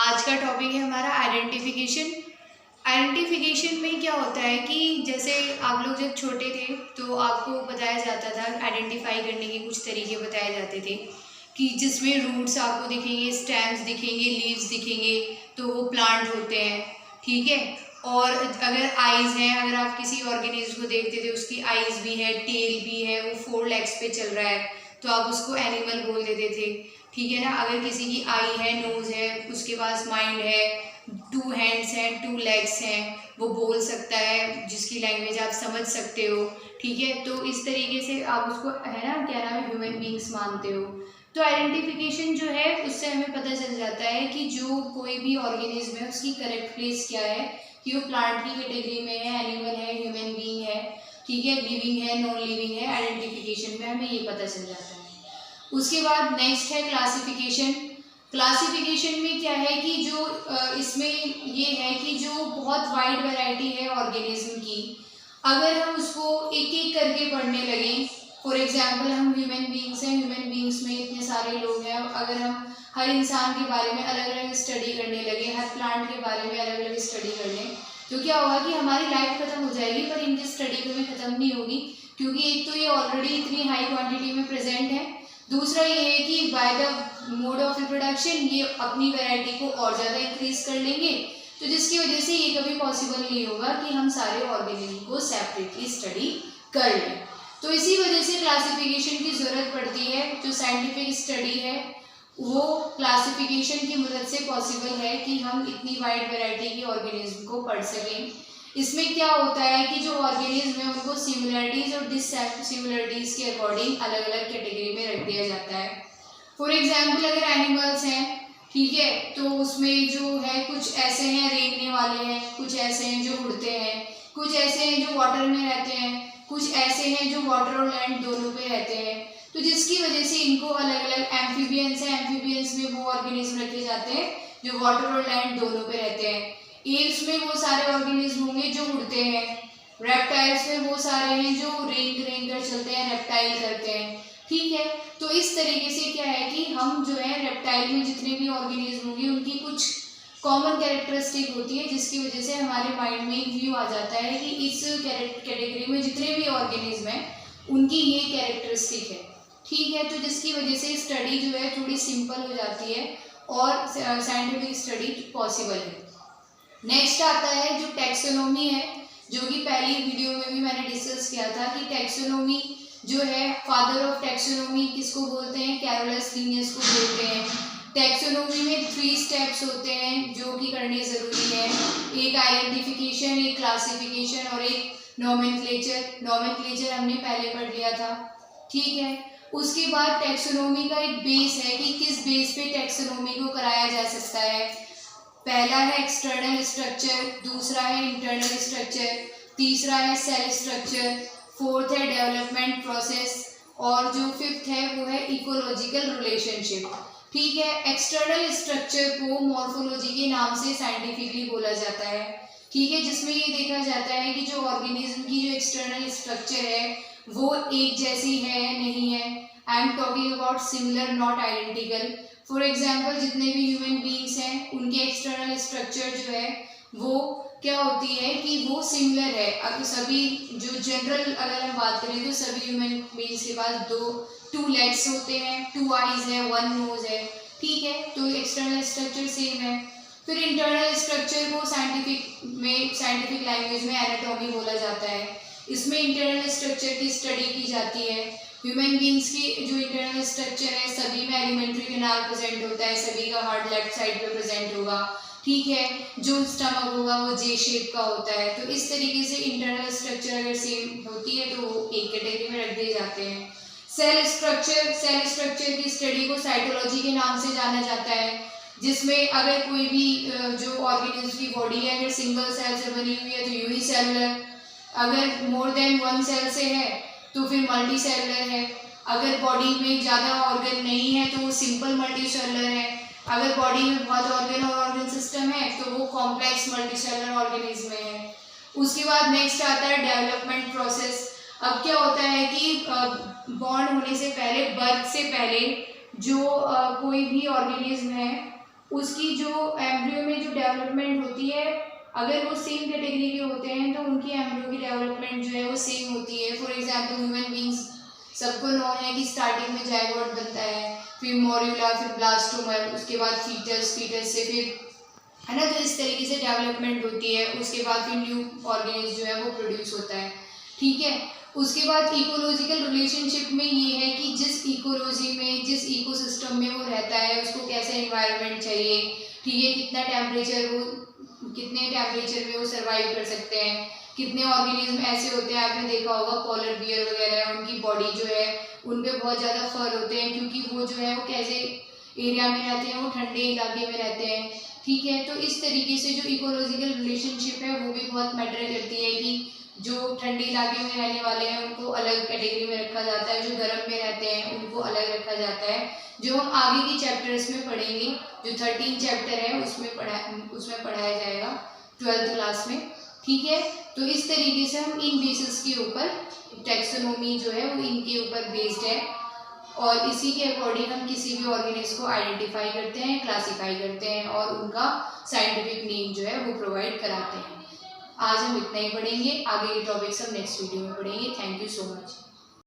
आज का टॉपिक है हमारा आइडेंटिफिकेशन। आइडेंटिफिकेशन में क्या होता है कि जैसे आप लोग जब छोटे थे तो आपको बताया जाता था, आइडेंटिफाई करने के कुछ तरीके बताए जाते थे कि जिसमें रूट्स आपको दिखेंगे, स्टेम्स दिखेंगे, लीव्स दिखेंगे तो वो प्लांट होते हैं, ठीक है। और अगर आइज़ हैं, अगर आप किसी ऑर्गेनिज्म को देखते थे उसकी आइज़ भी है, टेल भी है, वो 4 लेग्स पे चल रहा है तो आप उसको एनिमल बोल देते थे, ठीक है ना। अगर किसी की आई है, नोज़ है, उसके पास माइंड है, 2 हैंड्स हैं, 2 लेग्स हैं, वो बोल सकता है, जिसकी लैंग्वेज आप समझ सकते हो, ठीक है। तो इस तरीके से आप उसको, है ना, क्या नाम है, ह्यूमन बींग्स मानते हो। तो आइडेंटिफिकेशन जो है उससे हमें पता चल जाता है कि जो कोई भी ऑर्गेनिज्म है उसकी करेक्ट प्लेस क्या है, कि वो प्लांट की कैटेगरी में है, एनिमल है, ह्यूमन बींग है, ठीक है, लिविंग है, नॉन लिविंग है। आइडेंटिफिकेशन में हमें ये पता चल जाता है। उसके बाद नेक्स्ट है क्लासिफिकेशन। क्लासिफिकेशन में क्या है कि जो इसमें ये है कि जो बहुत वाइड वैरायटी है ऑर्गेनिज्म की, अगर हम उसको एक एक करके पढ़ने लगें, फॉर एग्जांपल हम ह्यूमन बींग्स हैं, ह्यूमन बींग्स में इतने सारे लोग हैं, अगर हम हर इंसान के बारे में अलग अलग स्टडी करने लगे, हर प्लांट के बारे में अलग अलग स्टडी कर लें, तो क्या होगा कि हमारी लाइफ खत्म हो जाएगी, पर इनकी स्टडी कभी खत्म नहीं होगी, क्योंकि एक तो ये ऑलरेडी इतनी हाई क्वांटिटी में प्रेजेंट है, दूसरा ये है कि by the mode of reproduction ये अपनी वैरायटी को और ज़्यादा इंक्रीज कर लेंगे, तो जिसकी वजह से ये कभी पॉसिबल नहीं होगा कि हम सारे ऑर्गेनिज्म को सेपरेटली स्टडी कर लें। तो इसी वजह से क्लासिफिकेशन की ज़रूरत पड़ती है। जो साइंटिफिक स्टडी है वो क्लासिफिकेशन की मदद से पॉसिबल है कि हम इतनी वाइड वैरायटी की ऑर्गेनिज्म को पढ़ सकें। इसमें क्या होता है कि जो ऑर्गेनिज्म है उनको सिमिलरिटीज और डिससिमिलरिटीज के अकॉर्डिंग अलग अलग कैटेगरी में रख दिया जाता है। फॉर एग्जाम्पल अगर एनिमल्स हैं, ठीक है, तो उसमें जो है कुछ ऐसे हैं रेंगने वाले हैं, कुछ ऐसे हैं जो उड़ते हैं, कुछ ऐसे हैं जो वाटर में रहते हैं, कुछ ऐसे हैं जो वाटर और लैंड दोनों पे रहते हैं, तो जिसकी वजह से इनको अलग अलग एम्फीबियंस हैं, एम्फीबियंस में वो ऑर्गेनिज्म रखे जाते हैं जो वाटर और लैंड दोनों पे रहते हैं। एप्स में वो सारे ऑर्गेनिज्म होंगे जो उड़ते हैं, रेप्टाइल्स में वो सारे हैं जो रेंग रेंग कर चलते हैं, रेप्टाइल करते हैं, ठीक है। तो इस तरीके से क्या है कि हम जो है रेप्टाइल में जितने भी ऑर्गेनिज्म होंगे उनकी कुछ कॉमन कैरेक्टरिस्टिक होती है, जिसकी वजह से हमारे माइंड में एक व्यू आ जाता है कि इस कैटेगरी में जितने भी ऑर्गेनिज्म हैं उनकी ये कैरेक्टरिस्टिक है, ठीक है। तो जिसकी वजह से स्टडी जो है थोड़ी सिंपल हो जाती है और साइंटिफिक स्टडी पॉसिबल है। नेक्स्ट आता है जो टैक्सोनॉमी है, जो कि पहली वीडियो में भी मैंने डिस्कस किया था कि टैक्सोनॉमी जो है, फादर ऑफ टैक्सोनॉमी किसको बोलते हैं, कैरोलस लिनियस को बोलते हैं। टैक्सोनॉमी में 3 स्टेप्स होते हैं जो कि करने ज़रूरी है, एक आइडेंटिफिकेशन, एक क्लासिफिकेशन और एक नोमेनक्लेचर। नोमेनक्लेचर हमने पहले पढ़ लिया था, ठीक है। उसके बाद टैक्सोनॉमी का एक बेस है कि किस बेस पे टैक्सोनॉमी को कराया जा सकता है। पहला है एक्सटर्नल स्ट्रक्चर, दूसरा है इंटरनल स्ट्रक्चर, तीसरा है सेल स्ट्रक्चर, फोर्थ है डेवलपमेंट प्रोसेस और जो फिफ्थ है वो है इकोलॉजिकल रिलेशनशिप, ठीक है। एक्सटर्नल स्ट्रक्चर को मॉर्फोलॉजी के नाम से साइंटिफिकली बोला जाता है, ठीक है, जिसमें ये देखा जाता है कि जो ऑर्गेनिज्म की जो एक्सटर्नल स्ट्रक्चर है वो एक जैसी है नहीं है। I am talking about similar not identical. For example जितने भी ह्यूमन बींग्स हैं उनके एक्सटर्नल स्ट्रक्चर जो है वो क्या होती है कि वो सिमिलर है। अगर सभी जो जनरल अगर हम बात करें तो सभी ह्यूमन बींग्स के पास 2 लेग्स होते हैं, 2 आइज है, 1 नोज है, ठीक है, तो एक्सटर्नल स्ट्रक्चर सेम है। फिर इंटरनल स्ट्रक्चर को साइंटिफिक लैंग्वेज में एनाटॉमी बोला जाता है। इसमें इंटरनल स्ट्रक्चर की स्टडी की जाती है। ह्यूमन बींग्स की जो इंटरनल स्ट्रक्चर है सभी में एलिमेंट्री कैनाल प्रेजेंट होता है, सभी का हार्ट लेफ्ट साइड पे प्रेजेंट होगा, ठीक है। जो स्टमक होगा वो जे शेप का होता है। तो इस तरीके से इंटरनल स्ट्रक्चर अगर सेम होती है तो वो एक कैटेगरी में रख दिए जाते हैं। सेल स्ट्रक्चर की स्टडी को साइटोलॉजी के नाम से जाना जाता है, जिसमें अगर कोई भी जो ऑर्गेनिज्म की बॉडी है अगर सिंगल सेल से बनी हुई है तो यूनिसेलुलर, अगर मोर देन 1 सेल से है तो फिर मल्टी सेलुलर है, अगर बॉडी में ज़्यादा ऑर्गन नहीं है तो वो सिंपल मल्टी सेलुलर है, अगर बॉडी में बहुत ऑर्गन और ऑर्गन सिस्टम है तो वो कॉम्प्लेक्स मल्टी सेलुलर ऑर्गेनिज्म है। उसके बाद नेक्स्ट आता है डेवलपमेंट प्रोसेस। अब क्या होता है कि बॉर्न होने से पहले, बर्थ से पहले जो कोई भी ऑर्गेनिज्म है उसकी जो एम्ब्रियो में जो डेवलपमेंट होती है, अगर वो सेम कैटेगरी के होते हैं तो उनकी एम्ब्रियो की डेवलपमेंट जो है वो सेम होती है। फॉर एग्जांपल ह्यूमन बींग्स सबको नॉन है कि स्टार्टिंग में जायगोट बनता है, फिर मोर्यूला, फिर ब्लास्टोमर, उसके बाद फीटस, फीटस से फिर है ना, तो इस तरीके से डेवलपमेंट होती है। उसके बाद फिर न्यू ऑर्गेनिज्म जो है वो प्रोड्यूस होता है। ठीक है, उसके बाद इकोलॉजिकल रिलेशनशिप में ये है कि जिस इकोलॉजी में, जिस इकोसिस्टम में वो रहता है उसको कैसा एनवायरनमेंट चाहिए। ठीक है, कितने टेम्परेचर में वो सर्वाइव कर सकते हैं। कितने ऑर्गेनिज्म ऐसे होते हैं, आपने देखा होगा पोलर बियर वगैरह, उनकी बॉडी जो है उन पे बहुत ज़्यादा फर होते हैं, क्योंकि वो जो है वो कैसे एरिया में रहते हैं, वो ठंडे इलाके में रहते हैं। ठीक है, तो इस तरीके से जो इकोलॉजिकल रिलेशनशिप है वो भी बहुत मैटर करती है कि जो ठंडे इलाके में रहने वाले हैं उनको अलग कैटेगरी में रखा जाता है, जो गर्म में रहते हैं उनको अलग रखा जाता है, जो हम आगे की चैप्टर्स में पढ़ेंगे। जो 13 चैप्टर है उसमें पढ़ाया जाएगा 12th क्लास में। ठीक है, तो इस तरीके से हम इन बेसिस के ऊपर, टैक्सोनॉमी जो है वो इनके ऊपर बेस्ड है, और इसी के अकॉर्डिंग हम किसी भी ऑर्गेनिज्म को आइडेंटिफाई करते हैं, क्लासीफाई करते हैं और उनका साइंटिफिक नेम जो है वो प्रोवाइड कराते हैं। आज हम इतना ही पढ़ेंगे, आगे के टॉपिक्स हम नेक्स्ट वीडियो में पढ़ेंगे। Thank you so much.